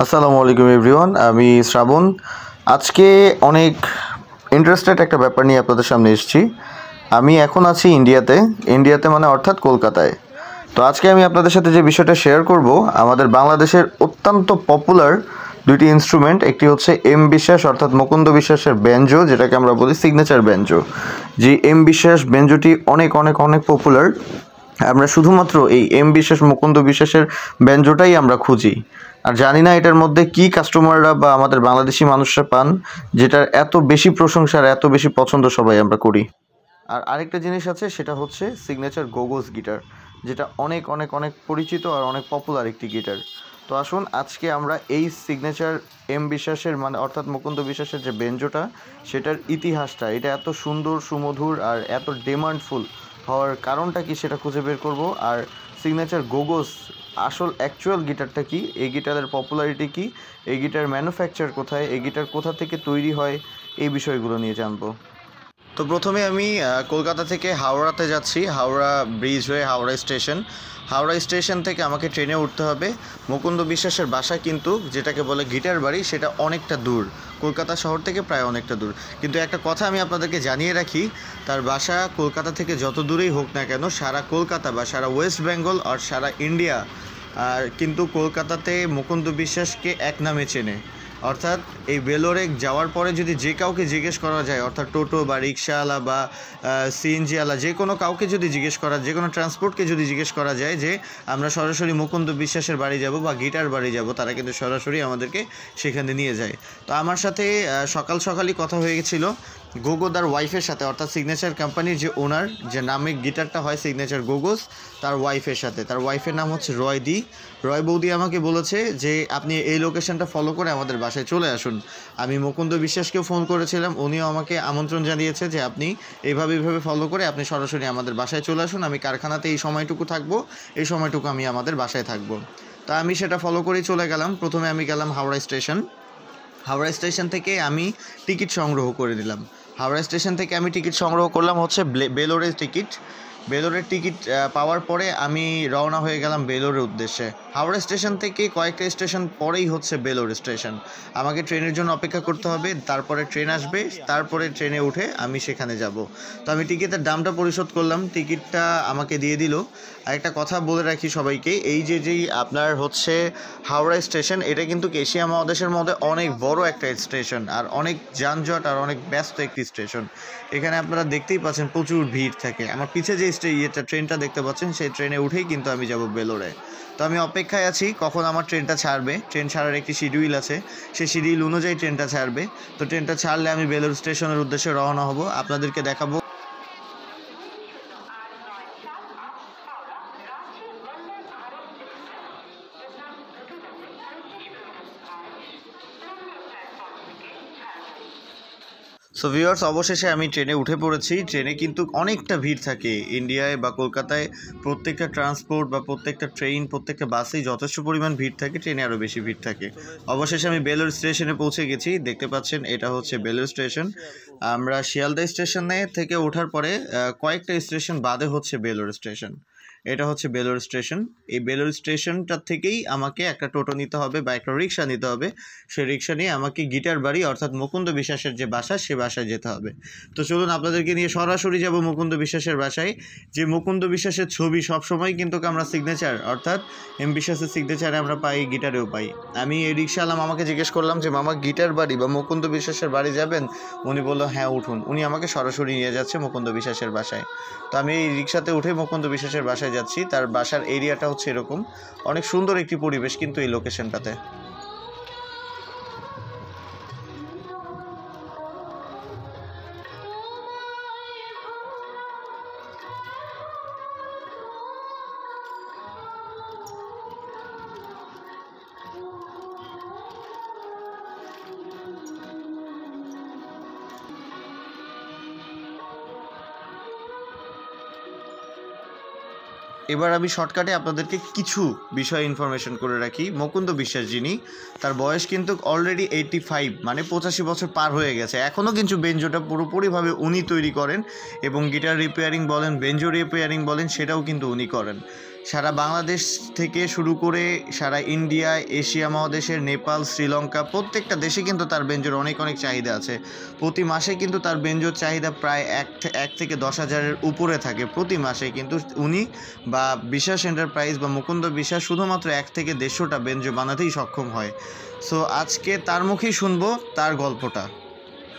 আসসালামু আলাইকুম এভরিওয়ান, আমি শ্রাবণ। আজকে অনেক ইন্টারেস্টেড একটা ব্যাপার নিয়ে আপনাদের সামনে এসেছি। আমি এখন আছি ইন্ডিয়াতে মানে অর্থাৎ কলকাতায়। তো আজকে আমি আপনাদের সাথে যে বিষয়টা শেয়ার করব, আমাদের বাংলাদেশের অত্যন্ত পপুলার দুইটি ইনস্ট্রুমেন্ট। একটি হচ্ছে এম বিশ্বাস অর্থাৎ মুকুন্দ বিশ্বাসের বেঞ্জো, যেটাকে আমরা বলি সিগনেচার বেঞ্জো। যে এম বিশ্বাস বেঞ্জোটি অনেক অনেক অনেক পপুলার। আমরা শুধুমাত্র এই এম বিশ্বাস মুকুন্দ বিশ্বাসের ব্যঞ্জোটাই আমরা খুঁজি, আর জানি না এটার মধ্যে কি কাস্টমাররা বা আমাদের বাংলাদেশি মানুষরা পান, যেটার এত বেশি প্রশংসা আর এত বেশি পছন্দ সবাই আমরা করি। আর আরেকটা জিনিস আছে, সেটা হচ্ছে সিগনেচার গোগোস গিটার, যেটা অনেক অনেক অনেক পরিচিত আর অনেক পপুলার একটি গিটার। তো আসুন আজকে আমরা এই সিগনেচার এম বিশ্বাসের মানে অর্থাৎ মুকুন্দ বিশ্বাসের যে বেঞ্জোটা, সেটার ইতিহাসটা, এটা এত সুন্দর সুমধুর আর এত ডিমান্ডফুল হওয়ার কারণটা কি সেটা খুঁজে বের করব। আর সিগনেচার গোগোস আসল অ্যাকচুয়াল গিটারটা কি, এই গিটারের পপুলারিটি কি, এই গিটার ম্যানুফ্যাকচার কোথায়, এই গিটার কোথা থেকে তৈরি হয়, এই বিষয়গুলো নিয়ে জানবো। তো প্রথমে আমি কলকাতা থেকে হাওড়াতে যাচ্ছি, হাওড়া ব্রিজ হয়ে হাওড়া স্টেশন থেকে আমাকে ট্রেনে উঠতে হবে। মুকুন্দ বিশ্বাসের বাসা কিন্তু, যেটাকে বলে গিটার বাড়ি, সেটা অনেকটা দূর, কলকাতা শহর থেকে প্রায় অনেকটা দূর। কিন্তু একটা কথা আমি আপনাদেরকে জানিয়ে রাখি, তার বাসা কলকাতা থেকে যত দূরেই হোক না কেন, সারা কলকাতা বা সারা ওয়েস্ট বেঙ্গল আর সারা ইন্ডিয়া আর কিন্তু কলকাতাতে মুকুন্দ বিশ্বাসকে এক নামে চেনে। অর্থাৎ এই বেলোরে যাওয়ার পরে যদি যে কাউকে জিজ্ঞেস করা যায়, অর্থাৎ টোটো বা রিক্সাওয়ালা বা সিএনজিওয়ালা, যে কোনো কাউকে যদি জিজ্ঞেস করা, যে কোনো ট্রান্সপোর্টকে যদি জিজ্ঞেস করা যায় যে আমরা সরাসরি মুকুন্দ বিশ্বাসের বাড়ি যাব বা গিটার বাড়ি যাব, তারা কিন্তু সরাসরি আমাদেরকে সেখানে নিয়ে যায়। তো আমার সাথে সকালই কথা হয়ে গেছিলো গোগোদার ওয়াইফের সাথে, অর্থাৎ সিগনেচার কোম্পানির যে ওনার, যে নামে গিটারটা হয় সিগনেচার গোগোস, তার ওয়াইফের সাথে। তার ওয়াইফের নাম হচ্ছে রয় বৌদি আমাকে বলেছে যে আপনি এই লোকেশনটা ফলো করে আমাদের বাসায় চলে আসুন। আমি মুকুন্দ বিশ্বাসকেও ফোন করেছিলাম, উনিও আমাকে আমন্ত্রণ জানিয়েছে যে আপনি এইভাবে ফলো করে আপনি সরাসরি আমাদের বাসায় চলে আসুন। আমি কারখানাতে এই সময়টুকু থাকবো, এই সময়টুকু আমি আমাদের বাসায় থাকবো। তা আমি সেটা ফলো করেই চলে গেলাম। প্রথমে আমি গেলাম হাওড়া স্টেশন থেকে আমি টিকিট সংগ্রহ করে নিলাম। হাওড়া স্টেশন থেকে আমি টিকিট সংগ্রহ করলাম হচ্ছে বেলোরের টিকিট পাওয়ার পরে আমি রওনা হয়ে গেলাম বেলোরের উদ্দেশ্যে। হাওড়া স্টেশন থেকে কয়েকটা স্টেশন পরেই হচ্ছে বেলোর স্টেশন। আমাকে ট্রেনের জন্য অপেক্ষা করতে হবে, তারপরে ট্রেন আসবে, তারপরে ট্রেনে উঠে আমি সেখানে যাব। তো আমি টিকিটের দামটা পরিশোধ করলাম, টিকিটটা আমাকে দিয়ে দিল। আরেকটা কথা বলে রাখি সবাইকে, এই যেই আপনার হচ্ছে হাওড়া স্টেশন, এটা কিন্তু এশিয়া মহাদেশের মধ্যে অনেক বড় একটা স্টেশন আর অনেক যানজট আর অনেক ব্যস্ত একটি স্টেশন। এখানে আপনারা দেখতেই পাচ্ছেন প্রচুর ভিড় থাকে। আমার পিছে যে ট্রেনটা দেখতে পাচ্ছেন, সেই ট্রেনে উঠেই কিন্তু আমি যাব বেলোরে। তো আমি অপেক্ষায় আছি কখন আমার ট্রেনটা ছাড়বে। ট্রেন ছাড়ার একটি শিডিউল আছে, সেই শিডিউল অনুযায়ী ট্রেনটা ছাড়বে। তো ট্রেনটা ছাড়লে আমি বেলোর স্টেশনের উদ্দেশ্যে রওনা হব, আপনাদেরকে দেখাবো। সো ভিউয়ার্স, অবশেষে আমি ট্রেনে উঠে পড়েছি। ট্রেনে কিন্তু অনেকটা ভিড় থাকে ইন্ডিয়ায় বা কলকাতায়, প্রত্যেকটা ট্রান্সপোর্ট বা প্রত্যেকটা ট্রেন, প্রত্যেকটা বাসেই যথেষ্ট পরিমাণ ভিড় থাকে, ট্রেনে আরও বেশি ভিড় থাকে। অবশেষে আমি বেলোর স্টেশনে পৌঁছে গেছি। দেখতে পাচ্ছেন এটা হচ্ছে বেলোর স্টেশন। আমরা শিয়ালদা স্টেশনে থেকে ওঠার পরে কয়েকটা স্টেশন বাদে হচ্ছে বেলোর স্টেশন। এটা হচ্ছে বেলোর স্টেশন। এই বেলোর স্টেশনটা থেকেই আমাকে একটা টোটো নিতে হবে বা একটা রিক্সা নিতে হবে। সেই রিক্সা নিয়ে আমাকে গিটার বাড়ি অর্থাৎ মুকুন্দ বিশ্বাসের যে বাসা, সে বাসায় যেতে হবে। তো চলুন আপনাদেরকে নিয়ে সরাসরি যাব মুকুন্দ বিশ্বাসের বাসায়। যে মুকুন্দ বিশ্বাসের ছবি সবসময় কিন্তু আমরা সিগনেচার অর্থাৎ এম বিশ্বাসের সিগনেচারে আমরা পাই, গিটারেও পাই। আমি এই রিক্সাওয়ালা মামাকে জিজ্ঞেস করলাম যে মামা গিটার বাড়ি বা মুকুন্দ বিশ্বাসের বাড়ি যাবেন? উনি বললো হ্যাঁ উঠুন। উনি আমাকে সরাসরি নিয়ে যাচ্ছে মুকুন্দ বিশ্বাসের বাসায়। তো আমি এই রিক্সাতে উঠে মুকুন্দ বিশ্বাসের বাসায় যাচ্ছি। তার বাসার এরিয়াটা হচ্ছে এরকম, অনেক সুন্দর একটি পরিবেশ কিন্তু এই লোকেশনটাতে। এবার আমি শর্টকাটে আপনাদেরকে কিছু বিষয় ইনফরমেশন করে রাখি। মুকুন্দ বিশ্বাস যিনি, তার বয়স কিন্তু অলরেডি 85, মানে 85 বছর পার হয়ে গেছে। এখনও কিন্তু বেঞ্জোটা পুরোপুরিভাবে উনি তৈরি করেন এবং গিটার রিপেয়ারিং বলেন, বেঞ্জো রিপেয়ারিং বলেন, সেটাও কিন্তু উনি করেন। সারা বাংলাদেশ থেকে শুরু করে সারা ইন্ডিয়া, এশিয়া মহাদেশের নেপাল, শ্রীলঙ্কা প্রত্যেকটা দেশে কিন্তু তার বেঞ্জোর অনেক অনেক চাহিদা আছে। প্রতি মাসে কিন্তু তার বেঞ্জোর চাহিদা প্রায় এক থেকে 10,000-এর উপরে থাকে প্রতি মাসে। কিন্তু উনি বা বিশ্বাস এন্টারপ্রাইজ বা মুকুন্দ বিশ্বাস শুধুমাত্র 1 থেকে 150টা বেঞ্জো বানাতেই সক্ষম হয়। সো আজকে তার মুখেই শুনবো তার গল্পটা।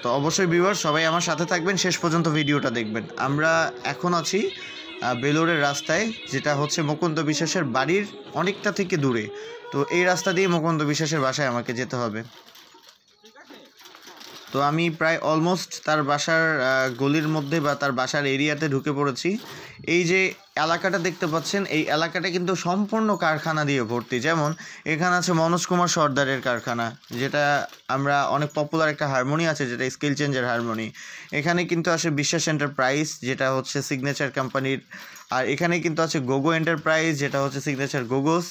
তো অবশ্যই ভিউয়ার্স সবাই আমার সাথে থাকবেন, শেষ পর্যন্ত ভিডিওটা দেখবেন। আমরা এখন আছি বেলুড়ের রাস্তায়, যেটা হচ্ছে মুকুন্দ বিশ্বাসের বাড়ির অনেকটা থেকে দূরে। তো এই রাস্তা দিয়ে মুকুন্দ বিশ্বাসের বাসায় আমাকে যেতে হবে। তো আমি প্রায় অলমোস্ট তার বাসার গলির মধ্যে বা তার বাসার এরিয়াতে ঢুকে পড়েছি। এই যে এলাকাটা দেখতে পাচ্ছেন, এই এলাকাটা কিন্তু সম্পূর্ণ কারখানা দিয়ে ভর্তি। যেমন এখানে আছে মনোজ কুমার সর্দারের কারখানা, যেটা আমরা অনেক পপুলার একটা হারমোনি আছে, যেটা স্কেল চেঞ্জের হারমোনি। এখানে কিন্তু আসে বিশ্বাস এন্টারপ্রাইজ, যেটা হচ্ছে সিগনেচার কোম্পানির। আর এখানে কিন্তু আছে গোগো এন্টারপ্রাইজ, যেটা হচ্ছে সিগনেচার গোগোস।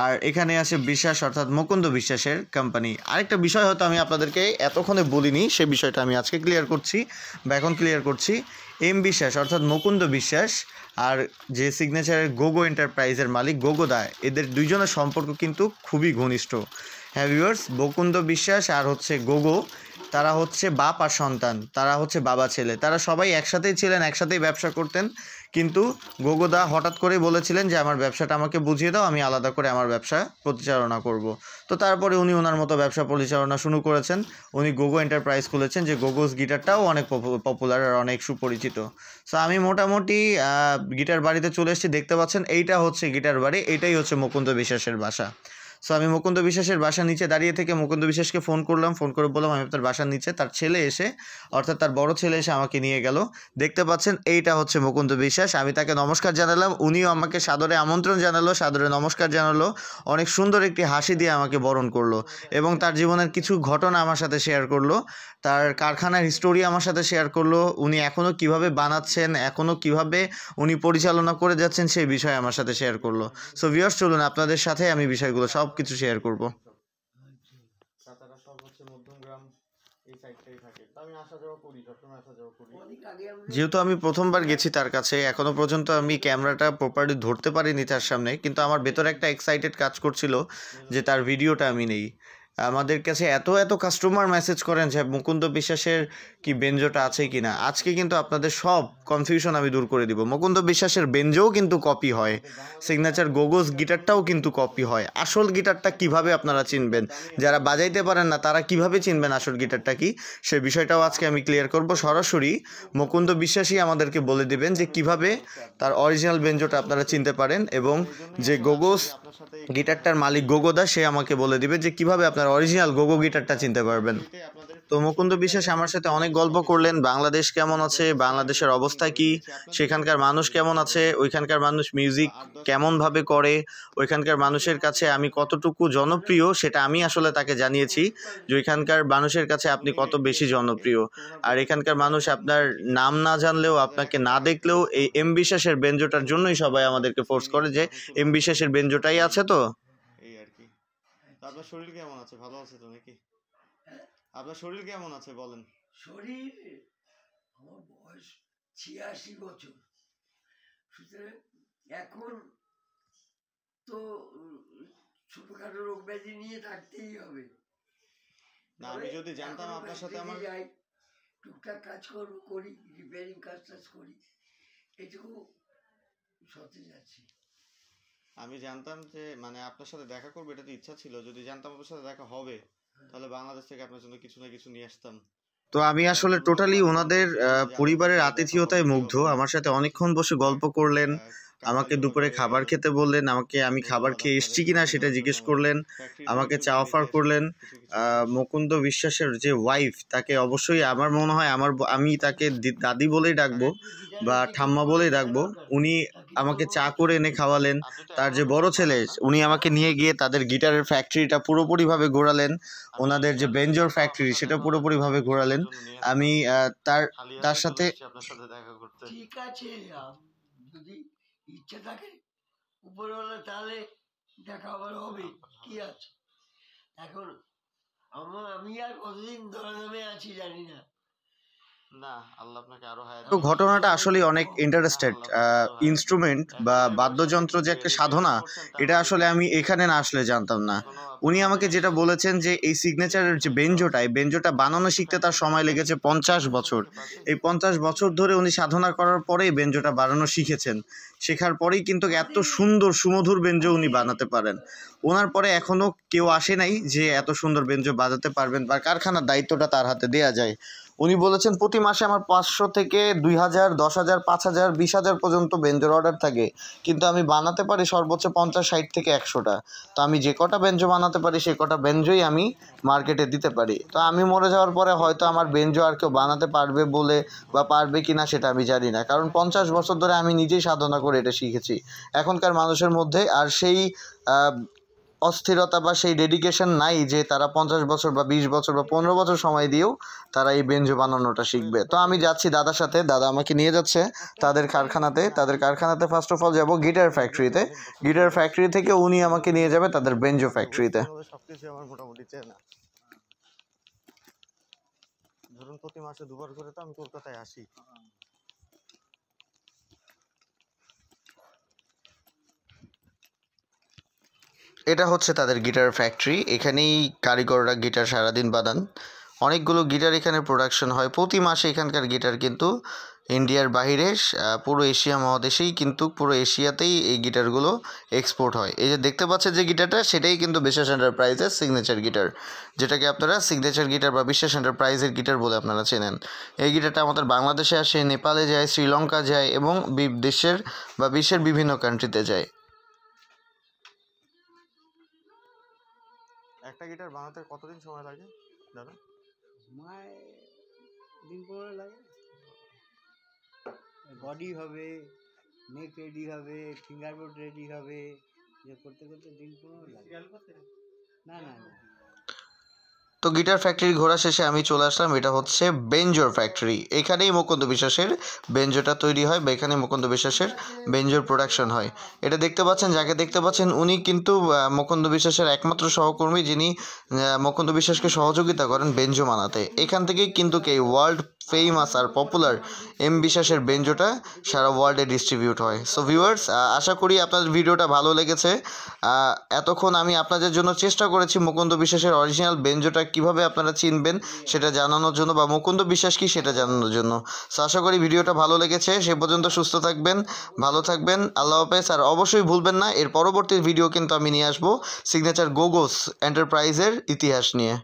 আর এখানে আসে বিশ্বাস অর্থাৎ মুকুন্দ বিশ্বাসের কোম্পানি। আরেকটা বিষয় হয়তো আমি আপনাদেরকে এতক্ষণে বলিনি, সে বিষয়টা আমি আজকে ক্লিয়ার করছি বা এখন ক্লিয়ার করছি। এম বিশ্বাস অর্থাৎ মুকুন্দ বিশ্বাস আর যে সিগনেচারের গোগো এন্টারপ্রাইজের মালিক গোগোদা, এদের দুইজনের সম্পর্ক কিন্তু খুবই ঘনিষ্ঠ। হ্যাঁ ভিউয়ার্স, মুকুন্দ বিশ্বাস আর হচ্ছে গোগো, তারা হচ্ছে বাপ আর সন্তান, তারা হচ্ছে বাবা ছেলে। তারা সবাই একসাথেই ছিলেন, একসাথেই ব্যবসা করতেন। কিন্তু গোগোদা হঠাৎ করেই বলেছিলেন যে আমার ব্যবসাটা আমাকে বুঝিয়ে দাও, আমি আলাদা করে আমার ব্যবসা পরিচালনা করব। তো তারপরে উনি ওনার মতো ব্যবসা পরিচালনা শুরু করেছেন। উনি গোগো এন্টারপ্রাইজ খুলেছেন, যে গোগোস গিটারটাও অনেক পপুলার আর অনেক সুপরিচিত। সো আমি মোটামুটি গিটার বাড়িতে চলে এসেছি। দেখতে পাচ্ছেন এইটা হচ্ছে গিটার বাড়ি, এইটাই হচ্ছে মুকুন্দ বিশ্বাসের বাসা। সো আমি মুকুন্দ বিশ্বাসের বাসার নিচে দাঁড়িয়ে থেকে মুকুন্দ বিশ্বাসকে ফোন করলাম, ফোন করে বললাম আমি আপনার বাসার নিচে। তার ছেলে এসে অর্থাৎ তার বড় ছেলে এসে আমাকে নিয়ে গেল। দেখতে পাচ্ছেন এইটা হচ্ছে মুকুন্দ বিশ্বাস। আমি তাকে নমস্কার জানালাম, উনিও আমাকে সাদরে আমন্ত্রণ জানালো, সাদরে নমস্কার জানালো, অনেক সুন্দর একটি হাসি দিয়ে আমাকে বরণ করলো এবং তার জীবনের কিছু ঘটনা আমার সাথে শেয়ার করলো। তার কারখানার হিস্টোরি আমার সাথে শেয়ার করলো। উনি এখনও কিভাবে বানাচ্ছেন, এখনও কিভাবে উনি পরিচালনা করে যাচ্ছেন, সেই বিষয়ে আমার সাথে শেয়ার করলো। সো ভিউয়ার্স চলুন আপনাদের সাথে আমি বিষয়গুলো সব কিছু শেয়ার করব। যেহেতু আমি প্রথমবার গেছি তার কাছে, এখনো পর্যন্ত আমি ক্যামেরাটা প্রপারলি ধরতে পারিনি তার সামনে, কিন্তু আমার ভেতরে একটা এক্সাইটেড কাজ করছিল যে তার ভিডিওটা আমি নেই। আমাদের কাছে এত এত কাস্টমার মেসেজ করেন যে মুকুন্দ বিশ্বাসের কি বেঞ্জোটা আছে কি না। আজকে কিন্তু আপনাদের সব কনফিউশন আমি দূর করে দিব। মুকুন্দ বিশ্বাসের বেঞ্জোও কিন্তু কপি হয়, সিগনেচার গোগোস গিটারটাও কিন্তু কপি হয়। আসল গিটারটা কিভাবে আপনারা চিনবেন, যারা বাজাইতে পারেন না তারা কিভাবে চিনবেন আসল গিটারটা কি, সেই বিষয়টাও আজকে আমি ক্লিয়ার করব। সরাসরি মুকুন্দ বিশ্বাসই আমাদেরকে বলে দিবেন যে কিভাবে তার অরিজিনাল বেঞ্জোটা আপনারা চিনতে পারেন, এবং যে গোগোস গিটারটার মালিক গোগোদা, সে আমাকে বলে দিবে যে কিভাবে আপনার অরিজিনাল গোগো গিটারটা চিনতে পারবেন। তো মুকুন্দ বিশ্বাস আমার সাথে অনেক গল্প করলেন, বাংলাদেশ কেমন আছে, বাংলাদেশের অবস্থা কি, সেখানকার মানুষ কেমন আছে, ওইখানকার মানুষ মিউজিক কেমনভাবে করে, ওইখানকার মানুষের কাছে আমি কতটুকু জনপ্রিয় সেটা আমি আসলে তাকে জানিয়েছি, যে ওইখানকার মানুষের কাছে আপনি কত বেশি জনপ্রিয়। আর এখানকার মানুষ আপনার নাম না জানলেও, আপনাকে না দেখলেও এই এম বিশ্বাসের বেঞ্জোটার জন্যই সবাই আমাদেরকে ফোর্স করে যে এম বিশ্বাসের বেঞ্জোটাই আছে। তো এই আর কি। আপনার শরীর কেমন আছে, ভালো আছে তো নাকি? আপনার শরীর কেমন আছে বলেন? শরীর, আমার বয়স 86 বছর, সুতরাং এখন তো ছোটখাটো রোগ ব্যাধি নিয়ে থাকতেই হবে। না আমি যদি জানতাম আপনার সাথে আমার যাই, টুকটাক কাজ করি, রিপেয়ারিং কাজ করি, এটুকু সতেজ আছি। আমি জানতাম যে মানে আপনার সাথে দেখা করবো, এটা তো ইচ্ছা ছিল। যদি জানতাম আপনার সাথে দেখা হবে, তাহলে বাংলাদেশ থেকে আপনার জন্য কিছু না কিছু নিয়ে আসতাম। তো আমি আসলে টোটালি ওনাদের পরিবারের আতিথেয়তায় মুগ্ধ। আমার সাথে অনেকক্ষণ বসে গল্প করলেন, আমাকে দুপুরে খাবার খেতে বললেন, আমি খাবার খেয়ে এসেছি কিনা সেটা জিজ্ঞেস করলেন, আমাকে চা অফার করলেন। মুকুন্দ বিশ্বাসের যে ওয়াইফ, তাকে অবশ্যই আমার মনে হয় আমি তাকে দাদি বলেই ডাকবো বা ঠাম্মা বলেই ডাকবো। উনি আমাকে চা করে এনে খাওয়ালেন। তার যে বড় ছেলে, উনি আমাকে নিয়ে গিয়ে তাদের গিটারের ফ্যাক্টরিটা পুরোপুরিভাবে ঘোরালেন, ওনাদের যে বেঞ্জোর ফ্যাক্টরি সেটা পুরোপুরিভাবে ঘোরালেন। আমি তার সাথে আপনার সাথে দেখা করতে। ঠিক আছে, যদি ইচ্ছা থাকে উপরওয়ালা, তাহলে দেখা আবার হবে, কি আছে। এখন আমি আর কতদিন ধরাধামে আছি জানি না, না, আল্লাহ আপনাকে আরো হায়াত। তো ঘটনাটা আসলে অনেক ইন্টারেস্টেড। ইনস্ট্রুমেন্ট বা বাদ্যযন্ত্র যে একটা সাধনা, এটা আসলে আমি এখানে না আসলে জানতাম না। উনি আমাকে যেটা বলেছেন যে এই সিগনেচারের যে বেঞ্জোটা, এই বেঞ্জোটা বানানো শিখতে তার সময় লেগেছে 50 বছর। এই 50 বছর ধরে উনি সাধনা করার পরেই বেঞ্জোটা বানানো শিখেছেন। শেখার পরেই কিন্তু এত সুন্দর সুমধুর বেঞ্জো উনি বানাতে পারেন। ওনার পরে এখনো কেউ আসে নাই যে এত সুন্দর বেঞ্জো বাজাতে পারবেন বা কারখানার দায়িত্বটা তার হাতে দেয়া যায়। উনি বলেছেন প্রতি মাসে আমার 500 থেকে 2000, 10,000, 5,000, 20,000 পর্যন্ত বেঞ্জোর অর্ডার থাকে, কিন্তু আমি বানাতে পারি সর্বোচ্চ 50, 60 থেকে 100টা। তো আমি যে কটা বেঞ্জো বানাতে পারি সে কটা বেঞ্জোই আমি মার্কেটে দিতে পারি। তো আমি মরে যাওয়ার পরে হয়তো আমার বেঞ্জো আর কেউ বানাতে পারবে বলে বা পারবে কি না সেটা আমি জানি না, কারণ 50 বছর ধরে আমি নিজেই সাধনা করে এটা শিখেছি। এখনকার মানুষের মধ্যে আর সেই অস্থিরতা বা সেই ডেডিকেশন নাই যে তারা 50 বছর বা 20 বছর বা 15 বছর সময় দিয়েও তারা এই বেঞ্জো বানানোটা শিখবে। তো আমি যাচ্ছি দাদার সাথে, দাদা আমাকে নিয়ে যাচ্ছে তাদের কারখানাতে ফার্স্ট অফ অল যাবো গিটার ফ্যাক্টরিতে। গিটার ফ্যাক্টরি থেকে উনি আমাকে নিয়ে যাবে তাদের বেঞ্জো ফ্যাক্টরিতে। সবকিছু আমার মোটামুটি চেনা, ধরুন প্রতি মাসে 2বার করে তো আমি কলকাতায় আসি। এটা হচ্ছে তাদের গিটার ফ্যাক্টরি। এখানেই কারিগররা গিটার সারাদিন বানান। অনেকগুলো গিটার এখানে প্রোডাকশন হয় প্রতি মাসে। এখানকার গিটার কিন্তু ইন্ডিয়ার বাইরে পুরো এশিয়া মহাদেশেই কিন্তু পুরো এশিয়াতেই এই গিটারগুলো এক্সপোর্ট হয়। এই যে দেখতে পাচ্ছেন যে গিটারটা, সেটাই কিন্তু বিশ্বাস এন্টারপ্রাইজের সিগনেচার গিটার, যেটাকে আপনারা সিগনেচার গিটার বা বিশ্বাস এন্টারপ্রাইজের গিটার বলে আপনারা চেনেন। এই গিটারটা আমাদের বাংলাদেশে আসে, নেপালে যায়, শ্রীলঙ্কা যায় এবং দেশের বা বিশ্বের বিভিন্ন কান্ট্রিতে যায়। একটা গিটার বানাতে কতদিন সময় লাগে দাদা? সময় দিন 15 লাগে। বডি হবে, নেক রেডি হবে, ফিঙ্গারবোর্ড রেডি হবে, যে করতে করতে দিন 15 লাগে। না না না, তো গিটার ফ্যাক্টরি ঘোরা শেষে আমি চলে আসলাম, এটা হচ্ছে বেঞ্জোর ফ্যাক্টরি। এখানেই মুকুন্দ বিশ্বাসের বেঞ্জোটা তৈরি হয় বা এখানে মুকুন্দ বিশ্বাসের বেঞ্জোর প্রোডাকশন হয়। এটা দেখতে পাচ্ছেন, যাকে দেখতে পাচ্ছেন উনি কিন্তু মুকুন্দ বিশ্বাসের একমাত্র সহকর্মী, যিনি মুকুন্দ বিশ্বাসকে সহযোগিতা করেন বেঞ্জো বানাতে। এখান থেকেই কিন্তু এই world famous are popular M বিশ্বাসের বেঞ্জোটা সারা ওয়ার্ল্ডে ডিস্ট্রিবিউট হয়। সো ভিউয়ার্স, আশা করি আপনাদের ভিডিওটা ভালো লেগেছে। এতক্ষণ আমি আপনাদের জন্য চেষ্টা করেছি মুকুন্দ বিশ্বাসের অরিজিনাল বেঞ্জোটা কিভাবে আপনারা চিনবেন সেটা জানানোর জন্য, বা মুকুন্দ বিশ্বাস কি সেটা জানানোর জন্য। সো আশা করি ভিডিওটা ভালো লেগেছে। সে পর্যন্ত সুস্থ থাকবেন, ভালো থাকবেন, আল্লাহ হাফেজ। আর অবশ্যই ভুলবেন না, এর পরবর্তী ভিডিও কিন্তু আমি নিয়ে আসবো সিগনেচার গোগোস এন্টারপ্রাইজের ইতিহাস নিয়ে।